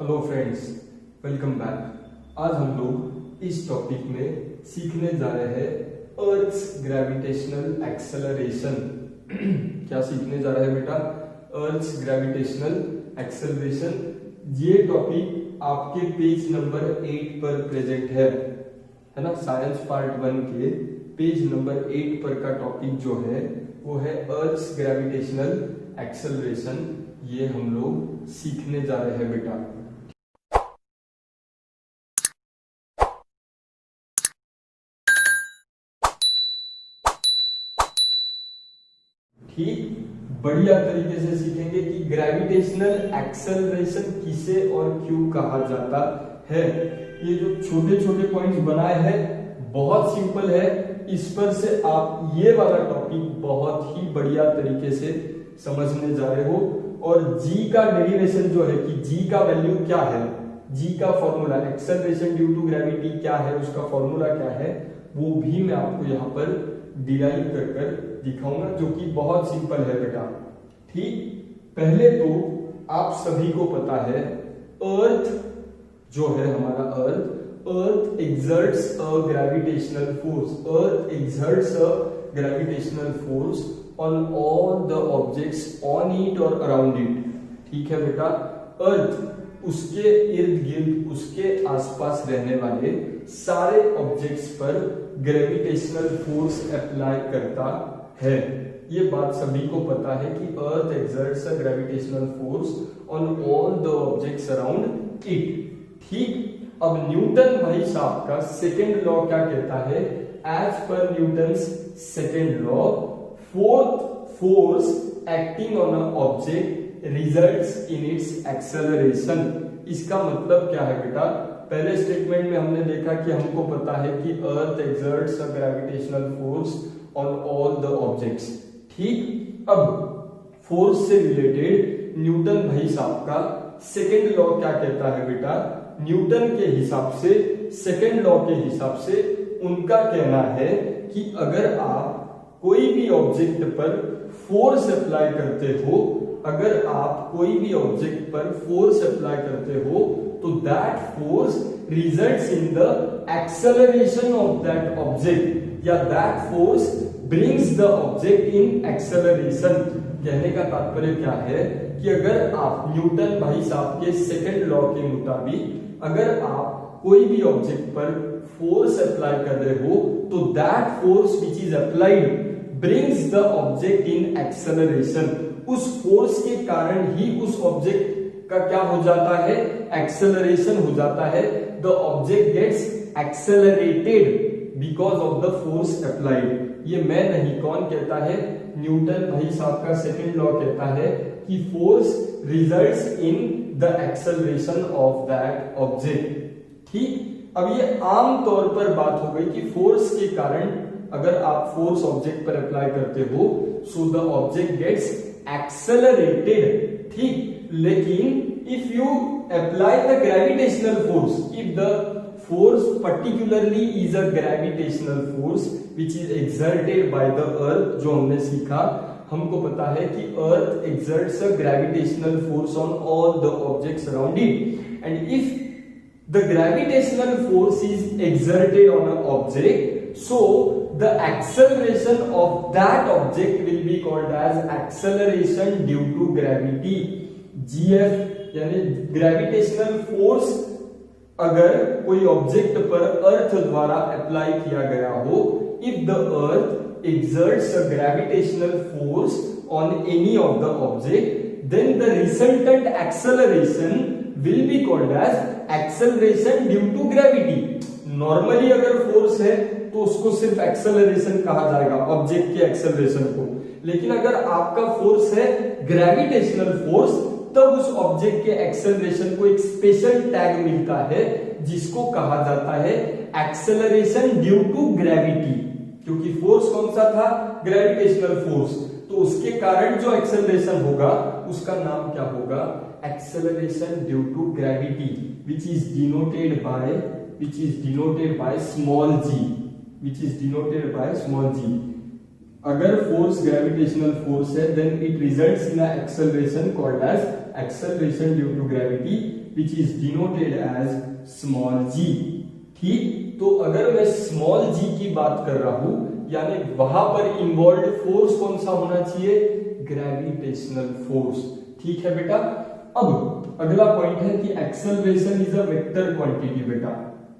Hello friends, welcome back. आज हम लोग इस टॉपिक में सीखने जा रहे हैं अर्थ्स ग्रेविटेशनल एक्सेलरेशन। क्या सीखने जा रहे हैं बेटा? Earth's gravitational acceleration. ये टॉपिक आपके पेज नंबर 8 पर प्रेजेंट है ना? साइंस पार्ट 1 के पेज नंबर 8 पर का टॉपिक जो है वो है अर्थ्स ग्रेविटेशनल एक्सेलरेशन। ये हम लोग सीखने जा रहे हैं बेटा। ठीक, बढ़िया तरीके से सीखेंगे कि ग्रेविटेशनल एक्सेलरेशन किसे और क्यों कहा जाता है। ये जो छोटे छोटे पॉइंट्स बनाए हैं बहुत सिंपल है। इस पर से आप ये वाला टॉपिक बहुत ही बढ़िया तरीके से समझने जा रहे हो। और जी का डेरिवेशन जो है कि जी का वैल्यू क्या है, जी का formula, acceleration due to gravity क्या है, उसका फॉर्मूला क्या है, वो भी मैं आपको यहाँ पर डिराइव कर दिखाऊंगा, जो कि बहुत सिंपल है बेटा। ठीक, पहले तो आप सभी को पता है अर्थ जो है हमारा earth exerts a gravitational force. Earth exerts a gravitational force on all the objects on it और अराउंड इट। ठीक है बेटा, अर्थ उसके इर्द गिर्द उसके आसपास रहने वाले सारे ऑब्जेक्ट्स पर ग्रेविटेशनल फोर्स अप्लाई करता है। ये बात सभी को पता है कि earth exerts a gravitational force on all the objects around it. ठीक, अब न्यूटन भाई साहब का सेकेंड लॉ क्या कहता है? As per Newton's second law, fourth force acting on a object results in its acceleration. इसका मतलब क्या है बेटा? पहले स्टेटमेंट में हमने देखा कि हमको पता है कि earth exerts a gravitational force on all the objects. ठीक, अब फोर्स से रिलेटेड न्यूटन भाई साहब का सेकेंड लॉ क्या कहता है बेटा? न्यूटन के हिसाब से, सेकेंड लॉ के हिसाब से उनका कहना है कि अगर आप कोई भी ऑब्जेक्ट पर फोर्स अप्लाई करते हो, अगर आप कोई भी ऑब्जेक्ट पर फोर्स अप्लाई करते हो तो that force results in the acceleration of that object, या that force brings the object in acceleration. कहने का तात्पर्य क्या है कि अगर आप न्यूटन भाई साहब के सेकेंड लॉ के मुताबिक अगर आप कोई भी ऑब्जेक्ट पर फोर्स अप्लाई कर रहे हो तो that force which is applied brings the object in acceleration. उस फोर्स के कारण ही उस ऑब्जेक्ट का क्या हो जाता है? एक्सेलरेशन हो जाता है। The object gets accelerated because of the force applied. ये मैं नहीं, कौन कहता है? न्यूटन भाई साहब का सेकेंड लॉ कहता है कि force results in the acceleration of that object. ठीक, अब ये आम तौर पर बात हो गई कि फोर्स के कारण अगर आप फोर्स ऑब्जेक्ट पर अप्लाई करते हो so the object gets accelerated. ठीक, लेकिन if you apply the gravitational force, if the force particularly is a gravitational force which is exerted by the earth, जो हमने सीखा, हमको पता है कि earth exerts a gravitational force on all the objects around it, and if the gravitational force is exerted on an object, so the acceleration of that object will be called as acceleration due to gravity, gf, यानी gravitational force अगर कोई object पर अर्थ द्वारा apply किया गया हो, if the earth exerts a gravitational force on any of the object, then the resultant acceleration will be called as acceleration due to gravity. Normally अगर force है तो उसको सिर्फ एक्सेलरेशन कहा जाएगा, ऑब्जेक्ट के एक्सेलरेशन को। लेकिन अगर आपका फोर्स है ग्रेविटेशनल फोर्स, तब उस ऑब्जेक्ट के एक्सेलरेशन को एक स्पेशल टैग मिलता है जिसको कहा जाता है एक्सेलरेशन ड्यू टू ग्रेविटी। क्योंकि फोर्स कौन सा था? ग्रेविटेशनल फोर्स, तो उसके कारण जो एक्सेलरेशन होगा उसका नाम क्या होगा? Acceleration due to gravity, which is denoted by small g, which is denoted by small g. अगर फोर्स ग्रेविटेशनल फोर्स है then it results in acceleration called as acceleration due to gravity, which is denoted as small g। ठीक, तो अगर मैं small g की बात कर रहा हूं, यानी वहां पर इन्वॉल्व फोर्स कौन सा होना चाहिए, ग्रेविटेशनल फोर्स। ठीक है बेटा। अब अगला पॉइंट है कि acceleration is a vector quantity. बेटा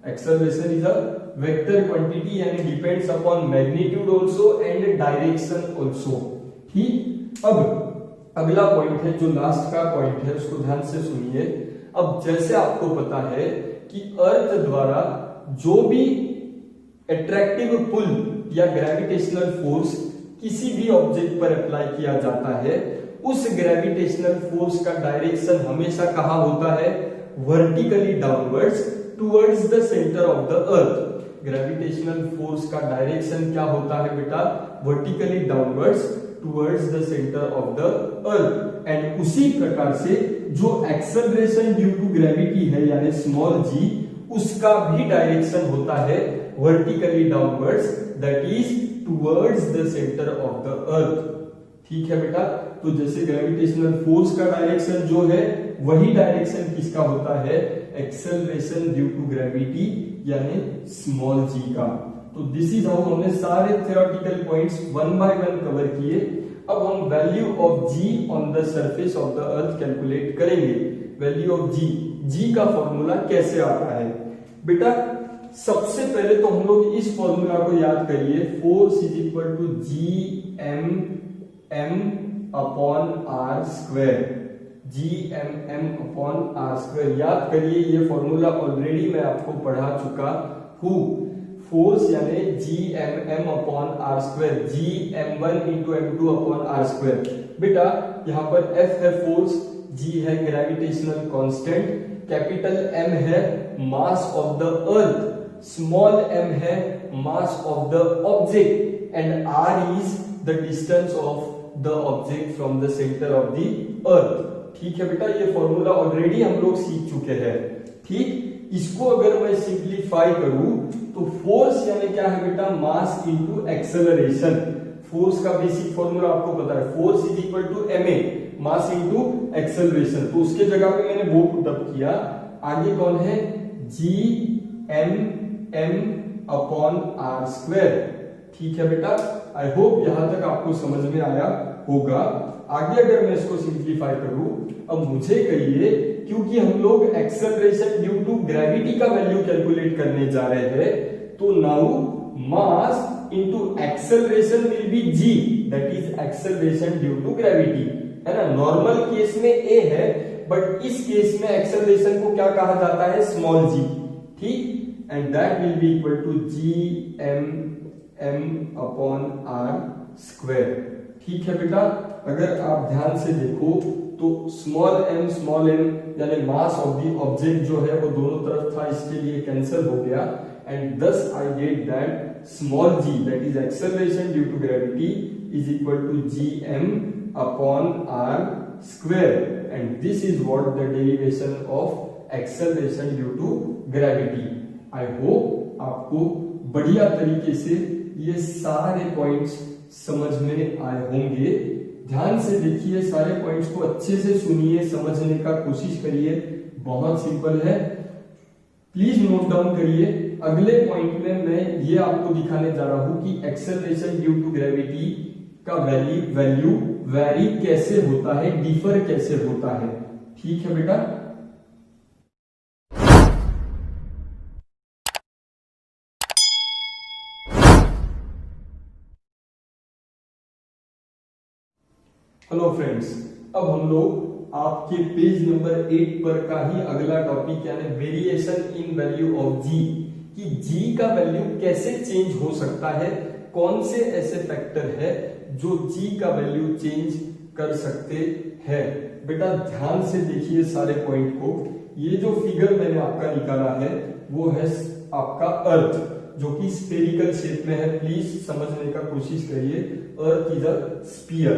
acceleration is a vector quantity, यानी depends upon magnitude also and direction also. ठीक, अब अगला पॉइंट है जो लास्ट का पॉइंट है, उसको ध्यान से सुनिए। अब जैसे आपको पता है कि अर्थ द्वारा जो भी एट्रैक्टिव पुल या ग्रेविटेशनल फोर्स किसी भी ऑब्जेक्ट पर अप्लाई किया जाता है, उस ग्रेविटेशनल फोर्स का डायरेक्शन हमेशा कहां होता है, vertically downwards towards the centre of the earth. Gravitational force का डायरेक्शन क्या होता है बेटा, vertically downwards towards the centre of the earth. And उसी प्रकार से जो एक्सेलरेशन ड्यू टू ग्रेविटी है यानी स्मॉल g, उसका भी डायरेक्शन होता है vertically downwards, that is towards the centre of the अर्थ। ठीक है बेटा। तो जैसे ग्रेविटेशनल फोर्स का डायरेक्शन जो है वही डायरेक्शन किसका होता है, एक्सेलरेशन ड्यू टू ग्रेविटी यानी स्मॉल g का। तो दिस इज हाउ हमने सारे theoretical points one by one cover किए। अब हम value of g on the surface of the earth calculate करेंगे। वैल्यू ऑफ g का फॉर्मूला कैसे आता है बेटा, सबसे पहले तो हम लोग इस फॉर्मूला को याद करिए, force is equal to GMM upon r square. GMM upon r square याद करिए, ये फॉर्मूला ऑलरेडी मैं आपको पढ़ा चुका हूं। फोर्स यानी GMM upon r square, GM1 into M2 upon r square. बेटा यहाँ पर F है फोर्स, G है ग्रेविटेशनल कांस्टेंट, कैपिटल M है mass of the earth, small m है mass of the object, and r is the distance of the object from the centre of the अर्थ। ठीक है बेटा, ये फॉर्मूला ऑलरेडी हम लोग सीख चुके हैं। ठीक, इसको अगर मैं सिंप्लीफाई करूं तो फोर्स यानी क्या है बेटा, मास इनटू एक्सेलरेशन। फोर्स का बेसिक फॉर्मूला आपको पता है, force is equal to ma, mass into acceleration. तो उसके जगह पे मैंने वो पुट अप किया। आगे कौन है, GMM अपॉन r स्क्वायर। ठीक है बेटा, आई होप यहां तक आपको समझ में आया होगा। आगे अगर मैं इसको सिंप्लीफाई करूं, अब मुझे कहिए, क्योंकि हम लोग एक्सेलरेशन ड्यू टू ग्रेविटी का वैल्यू कैलकुलेट करने जा रहे हैं, तो now mass into acceleration will be g, that is acceleration due to gravity, है ना। नॉर्मल केस में a है, बट इस केस में एक्सेलरेशन को क्या कहा जाता है, स्मॉल g। ठीक, and that will be equal to GMM upon r square. ठीक है बेटा, अगर आप ध्यान से देखो तो स्मॉल m यानी मास ऑफ द ऑब्जेक्ट जो है वो दोनों तरफ था, इसके लिए कैंसिल हो गया, and thus I get that small g, that is acceleration due to gravity, is equal to GM upon r square, and this is what the derivation of acceleration due to gravity. I hope आपको बढ़िया तरीके से ये सारे points समझ में आए होंगे। ध्यान से देखिए, सारे पॉइंट्स को अच्छे से सुनिए, समझने का कोशिश करिए, बहुत सिंपल है। प्लीज नोट डाउन करिए। अगले पॉइंट में मैं ये आपको दिखाने जा रहा हूं कि एक्सेलरेशन ड्यू टू ग्रेविटी का वैल्यू वेरी कैसे होता है, डिफर कैसे होता है। ठीक है बेटा, हेलो फ्रेंड्स, अब हम लोग आपके पेज नंबर 8 पर का ही अगला टॉपिक यानी variation in value of g, कि g का वैल्यू कैसे चेंज हो सकता है, कौन से ऐसे फैक्टर है जो g का वैल्यू चेंज कर सकते हैं। बेटा ध्यान से देखिए सारे पॉइंट को। ये जो फिगर मैंने आपका निकाला है वो है आपका अर्थ, जो कि स्फेरिकल शेप में है। प्लीज समझने का कोशिश करिए, अर्थ इज अ स्फीयर।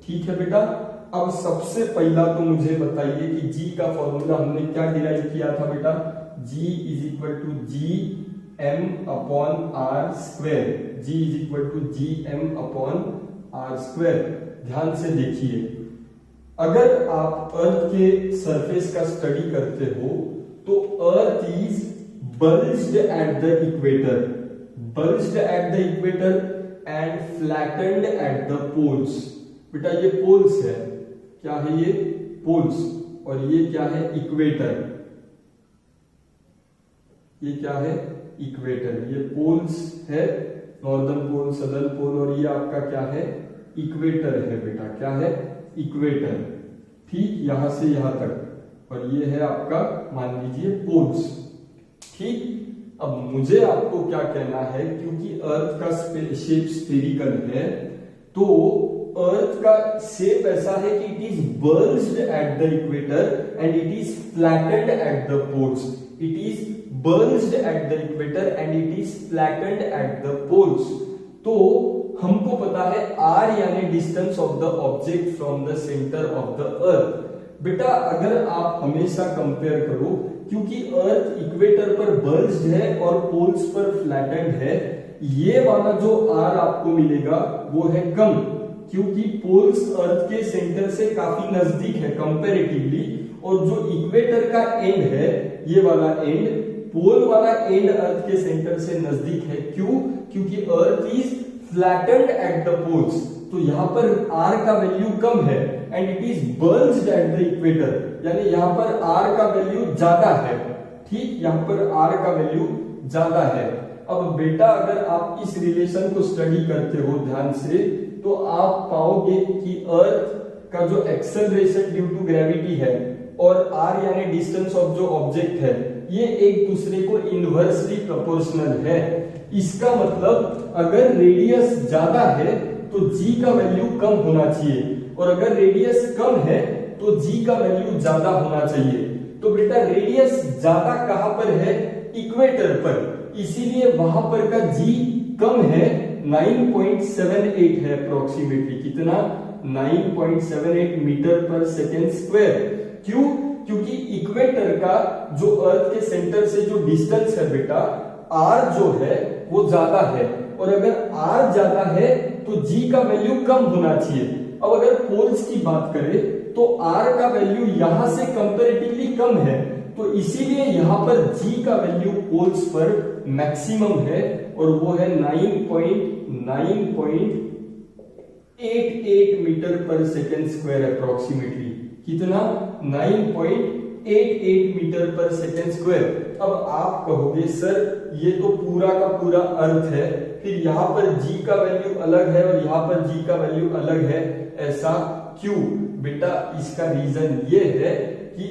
ठीक है बेटा, अब सबसे पहला तो मुझे बताइए कि g का फॉर्मूला हमने क्या डिराइव किया था बेटा, g is equal to GM upon r square, g is equal to GM upon r square. ध्यान से देखिए, अगर आप अर्थ के सरफेस का स्टडी करते हो तो earth is bulged at the equator, bulged at the equator and flattened at the poles. बेटा ये पोल्स है, क्या है ये पोल्स, और ये क्या है इक्वेटर, ये क्या है इक्वेटर। ये पोल्स है, नॉर्दर्न पोल, सदर्न पोल, और ये आपका क्या है इक्वेटर है बेटा, क्या है इक्वेटर। ठीक, यहां से यहां तक, और ये है आपका मान लीजिए पोल्स। ठीक, अब मुझे आपको क्या कहना है, क्योंकि अर्थ का शेप स्फेरिकल है तो अर्थ का शेप ऐसा है कि it is bulged at the equator and it is flattened at the poles. It is bulged at the equator and it is flattened at the poles. तो हमको पता है r यानी distance of the object from the centre of the earth. बेटा अगर आप हमेशा compare करो, क्योंकि अर्थ इक्वेटर पर बल्ज्ड है और पोल्स पर फ्लैटेंड है, ये वाला जो r आपको मिलेगा वो है कम, क्योंकि पोल्स अर्थ के सेंटर से काफी नजदीक है कंपैरेटिवली, और जो इक्वेटर का एंड है ये वाला एंड, पोल वाला एंड अर्थ के सेंटर से नजदीक है। क्यों? क्योंकि earth is flattened at the poles, तो यहां पर r का वैल्यू कम है and it is bulged at the equator, यानी यहां पर r का वैल्यू ज्यादा है। ठीक, यहां पर r का वैल्यू ज्यादा है। अब बेटा अगर आप इस रिलेशन को स्टडी करते हो ध्यान से, तो आप पाओगे कि अर्थ का जो एक्सेलरेशन ड्यू टू ग्रेविटी है और r यानी डिस्टेंस ऑफ जो ऑब्जेक्ट है, ये एक दूसरे को इनवर्सली प्रोपोर्शनल है। इसका मतलब अगर रेडियस ज्यादा है तो g का वैल्यू कम होना चाहिए, और अगर रेडियस कम है तो g का वैल्यू ज्यादा होना चाहिए। तो बेटा रेडियस ज्यादा कहां पर है? इक्वेटर पर, इसीलिए वहां पर का g कम है, 9.78 है अप्रोक्सीमेटली। कितना? 9.78 मीटर पर सेकेंड स्क्वायर। क्यों? क्योंकि इक्वेटर का जो अर्थ के सेंटर से जो डिस्टेंस है बेटा, r जो है वो ज्यादा है, और अगर r ज्यादा है तो g का वैल्यू कम होना चाहिए। अब अगर पोल्स की बात करें तो r का वैल्यू यहां से कंपैरेटिवली कम है, तो इसीलिए यहां पर g का वैल्यू पोल्स पर मैक्सिमम है, और वो है 9.88 मीटर पर सेकेंड स्क्वायर अप्रोक्सीमेटली। कितना? 9.88 मीटर पर सेकेंड स्क्वायर। अब आप कहोगे सर ये तो पूरा का पूरा अर्थ है, फिर यहाँ पर g का वैल्यू अलग है और यहाँ पर g का वैल्यू अलग है, ऐसा क्यों? बेटा इसका रीजन ये है कि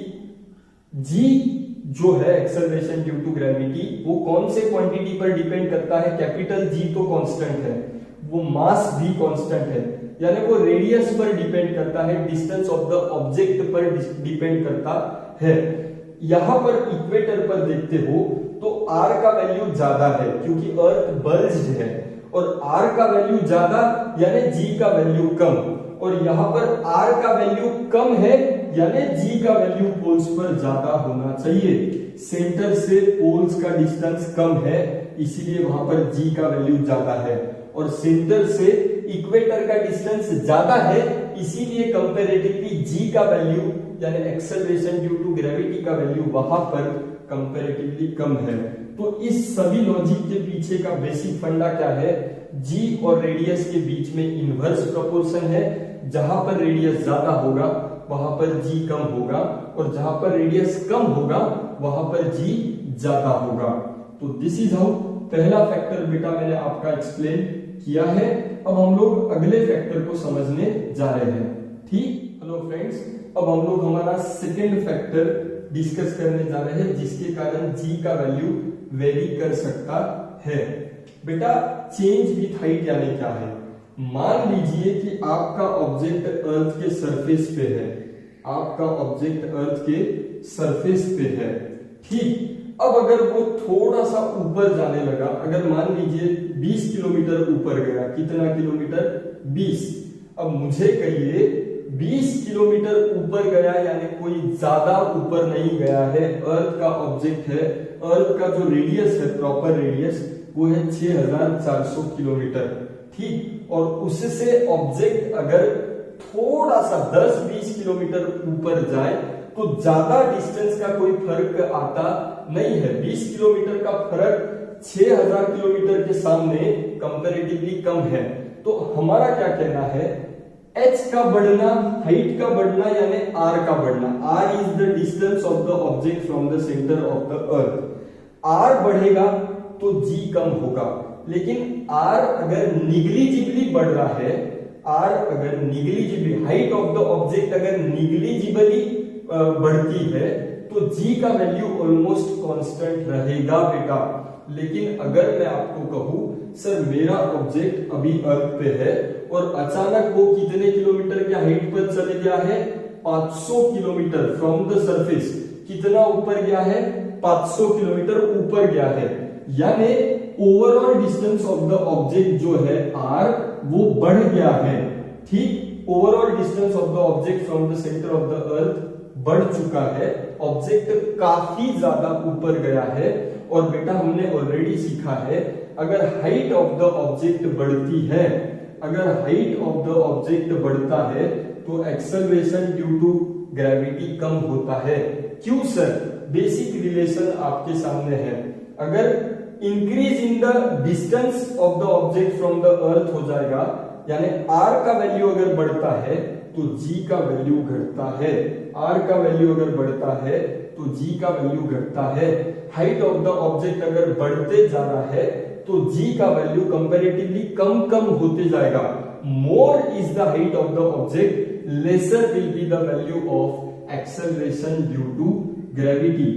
g जो है एक्सेलरेशन ड्यू टू ग्रेविटी, वो कौन से क्वांटिटी पर डिपेंड करता है? कैपिटल G तो कांस्टेंट है, वो मास भी कांस्टेंट है, यानी वो रेडियस पर डिपेंड करता है, डिस्टेंस ऑफ द ऑब्जेक्ट पर डिपेंड करता है। यहां पर इक्वेटर पर देखते हो तो r का वैल्यू ज्यादा है क्योंकि अर्थ बल्ज्ड है, और r का वैल्यू ज्यादा यानी g का वैल्यू कम, और यहां पर r का वैल्यू कम है यानी g का वैल्यू पोल्स पर ज्यादा होना चाहिए। सेंटर से पोल्स का डिस्टेंस कम है, इसीलिए वहां पर g का वैल्यू ज्यादा है, और सेंटर से इक्वेटर का डिस्टेंस ज्यादा है, इसीलिए कंपैरेटिवली g का वैल्यू यानी एक्सेलरेशन ड्यू टू ग्रेविटी का वैल्यू वहां पर कंपैरेटिवली कम है। तो इस सभी लॉजिक के पीछे का बेसिक फंडा क्या है? g और रेडियस के बीच में इनवर्स प्रोपोर्शन है, जहां पर रेडियस ज्यादा होगा वहां पर g कम होगा, और जहां पर रेडियस कम होगा वहां पर g ज्यादा होगा। तो दिस इज हाउ पहला फैक्टर बेटा मैंने आपका एक्सप्लेन किया है। अब हम लोग अगले फैक्टर को समझने जा रहे हैं। ठीक, हेलो फ्रेंड्स, अब हम लोग हमारा सेकेंड फैक्टर डिस्कस करने जा रहे हैं, जिसके कारण g का वैल्यू वेरी कर सकता है। बेटा चेंज विथ हाइट यानी क्या है? मान लीजिए कि आपका ऑब्जेक्ट अर्थ के सरफेस पे है, आपका ऑब्जेक्ट अर्थ के सरफेस पे है। ठीक, अब अगर वो थोड़ा सा ऊपर जाने लगा, अगर मान लीजिए 20 किलोमीटर ऊपर गया, कितना किलोमीटर? 20। अब मुझे कहिए 20 किलोमीटर ऊपर गया यानी कोई ज्यादा ऊपर नहीं गया है, अर्थ का ऑब्जेक्ट है, अर्थ का जो रेडियस है, प्रॉपर रेडियस वो है 6400 किलोमीटर। ठीक, और उससे ऑब्जेक्ट अगर थोड़ा सा 10-20 किलोमीटर ऊपर जाए तो ज्यादा डिस्टेंस का कोई फर्क आता नहीं है। 20 किलोमीटर का फर्क 6000 किलोमीटर के सामने कंपैरेटिवली कम है। तो हमारा क्या कहना है, h का बढ़ना, हाइट का बढ़ना यानी r का बढ़ना, r is the distance of the object from the centre of the earth. r बढ़ेगा तो g कम होगा, लेकिन r अगर निग्लिजिबली बढ़ रहा है, r अगर निग्लिजिबली, हाइट ऑफ द ऑब्जेक्ट अगर निग्लिजिबली बढ़ती है तो g का वैल्यू ऑलमोस्ट कांस्टेंट रहेगा बेटा। लेकिन अगर मैं आपको कहूं सर मेरा ऑब्जेक्ट अभी अर्थ पे है और अचानक वो कितने किलोमीटर के हाइट पर चले गया है, 500 किलोमीटर फ्रॉम द सरफेस, कितना ऊपर गया है, 500 किलोमीटर ऊपर गया है, यानी overall distance of the object जो है r वो बढ़ गया है। ठीक, overall distance of the object from the centre of the अर्थ बढ़ चुका है, ऑब्जेक्ट काफी ज्यादा ऊपर गया है। और बेटा हमने ऑलरेडी सीखा है, अगर हाइट ऑफ द ऑब्जेक्ट बढ़ती है, अगर हाइट ऑफ द ऑब्जेक्ट बढ़ता है तो एक्सेलरेशन ड्यू टू ग्रेविटी कम होता है। क्यों सर? बेसिक रिलेशन आपके सामने है। अगर increase in the distance of the object from the earth हो जाएगा, यानी r का वैल्यू अगर बढ़ता है तो g का वैल्यू घटता है, r का वैल्यू अगर बढ़ता है तो g का वैल्यू घटता है। हाइट ऑफ द ऑब्जेक्ट अगर बढ़ते जा रहा है तो g का वैल्यू कंपैरेटिवली कम कम होते जाएगा। More is the height of the object, lesser will be the value of acceleration due to gravity.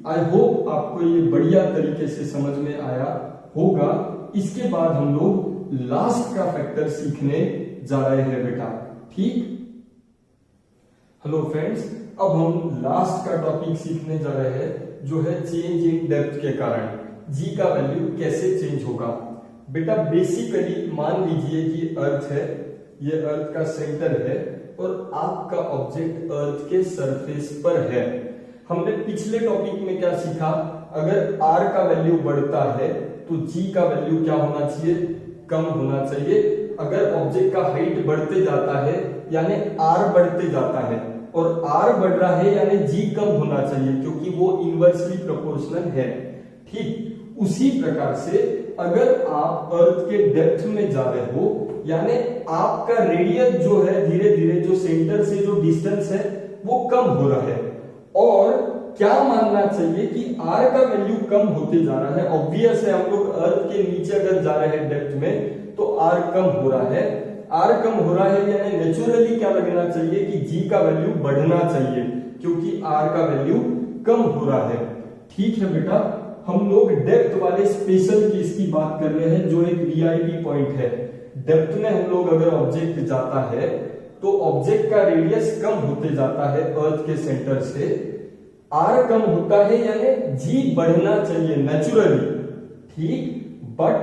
I hope आपको ये बढ़िया तरीके से समझ में आया होगा। इसके बाद हम लोग लास्ट का फैक्टर सीखने जा रहे हैं बेटा। ठीक, हेलो फ्रेंड्स, अब हम लास्ट का टॉपिक सीखने जा रहे हैं जो है चेंज इन डेप्थ के कारण g का वैल्यू कैसे चेंज होगा। बेटा बेसिकली मान लीजिए कि अर्थ है, ये अर्थ का सेंटर है और आपका ऑब्जेक्ट अर्थ के सरफेस पर है। हमने पिछले टॉपिक में क्या सीखा, अगर r का वैल्यू बढ़ता है तो g का वैल्यू क्या होना चाहिए, कम होना चाहिए। अगर ऑब्जेक्ट का हाइट बढ़ते जाता है यानी r बढ़ते जाता है और r बढ़ रहा है यानी g कम होना चाहिए, क्योंकि वो इनवर्सली प्रोपोर्शनल है। ठीक, उसी प्रकार से अगर आप अर्थ के डेप्थ में जा रहे हो यानी आपका रेडियस जो है धीरे धीरे जो सेंटर से जो डिस्टेंस है वो कम हो रहा है, और क्या मानना चाहिए कि r का वैल्यू कम होते जा रहा है। ऑब्वियस है, हम लोग अर्थ के नीचे अगर जा रहे हैं डेप्थ में तो r कम हो रहा है। r कम हो रहा है यानी नेचुरली क्या लगना चाहिए कि g का वैल्यू बढ़ना चाहिए, क्योंकि r का वैल्यू कम हो रहा है। ठीक है बेटा, हम लोग डेप्थ वाले स्पेशल केस की बात कर रहे हैं जो एक वीआईपी पॉइंट है। डेप्थ में हम लोग अगर ऑब्जेक्ट जाता है तो ऑब्जेक्ट का रेडियस कम होते जाता है अर्थ के सेंटर से, r कम होता है यानी g बढ़ना चाहिए नेचुरली। ठीक, बट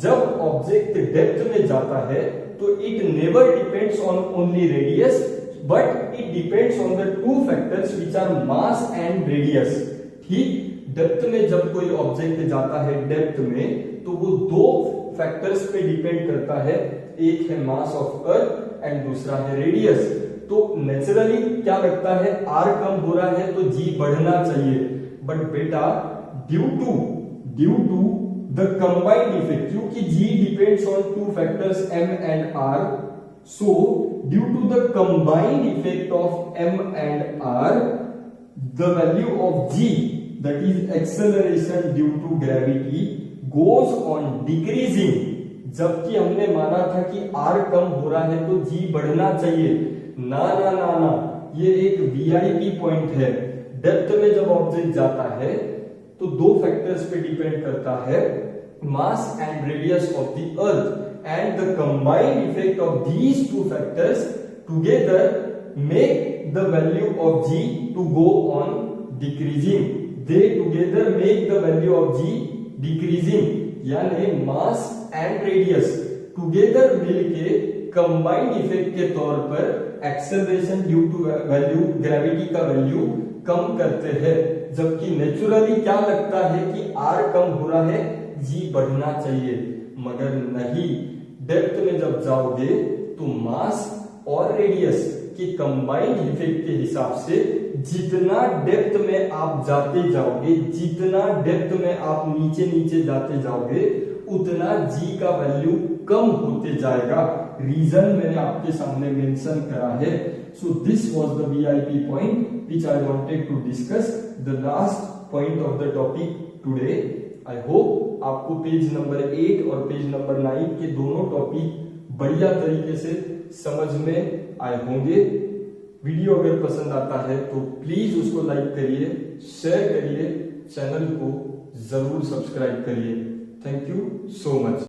जब ऑब्जेक्ट डेप्थ में जाता है तो it never depends on only radius but it depends on the two factors which are mass and radius. ठीक, डेप्थ में जब कोई ऑब्जेक्ट जाता है डेप्थ में तो वो दो फैक्टर्स पे डिपेंड करता है, एक है मास ऑफ अर्थ एंड दूसरा है रेडियस। तो नेचुरली क्या लगता है, r कम हो रहा है तो g बढ़ना चाहिए, बट बेटा due to the combined effect, क्योंकि g depends on two factors m and r, so due to the combined effect of m and r the value of g that is acceleration due to gravity goes on decreasing। जबकि हमने माना था कि r कम हो रहा है तो g बढ़ना चाहिए। ना ना ना ना, ये एक वीआईपी पॉइंट है। डेप्थ में जब ऑब्जेक्ट जाता है तो दो फैक्टर्स पे डिपेंड करता है, mass and radius of the earth, and the combined effect of these two factors together make the value of g to go on decreasing. They together make the value of g decreasing, यानी mass and radius together मिलके combined effect के तौर पर acceleration due to value, gravity का value कम करते हैं। जबकि नेचुरली क्या लगता है कि r कम हो रहा है, g बढ़ना चाहिए, मगर नहीं। डेप्थ में जब जाओगे तो मास और रेडियस के कंबाइंड इफेक्ट के हिसाब से जितना डेप्थ में आप जाते जाओगे, जितना डेप्थ में आप नीचे नीचे जाते जाओगे, उतना जी का वैल्यू कम होते जाएगा। रीजन मैंने आपके सामने मेंशन करा है। So this was the VIP point which I wanted to discuss, the last point of the topic today. I hope आपको पेज नंबर 8 और पेज नंबर 9 के दोनों टॉपिक बढ़िया तरीके से समझ में आए होंगे। वीडियो अगर पसंद आता है तो प्लीज उसको लाइक करिए, शेयर करिए, चैनल को जरूर सब्सक्राइब करिए। Thank you so much.